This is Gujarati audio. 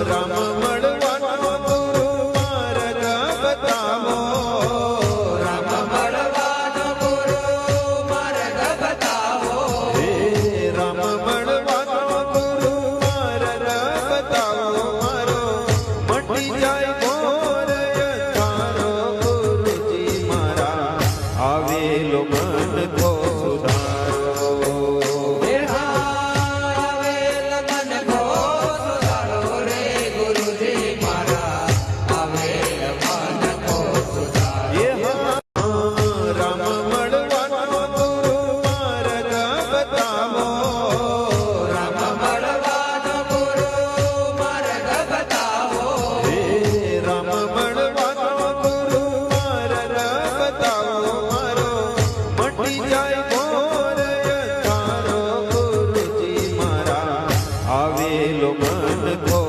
રામ મળવાનો ગુરુ માર્ગ બતાવો, રામ મળવાનો ગુરુ માર્ગ બતાવો, હે રામ મળવાનો ગુરુ માર્ગ બતાવો, મારો મટી જાય ઘોર અંધારો, ગુરુજી મારા આવેલો મન કો સુધારો, હે આવેલ મન કો સુધારો રે ગુરુજી મારા આવેલ મન કો સુધારો. એ રામ મળવાનો ગુરુ માર્ગ બતાવો, રામ મળવાનો ગુરુ માર્ગ બતાવો, હે રામ મળવાનો ગુરુ માર્ગ બતાવો, મારો મટી જાય ઘોર અંધારો, ગુરુજી મારા આવેલો મન કો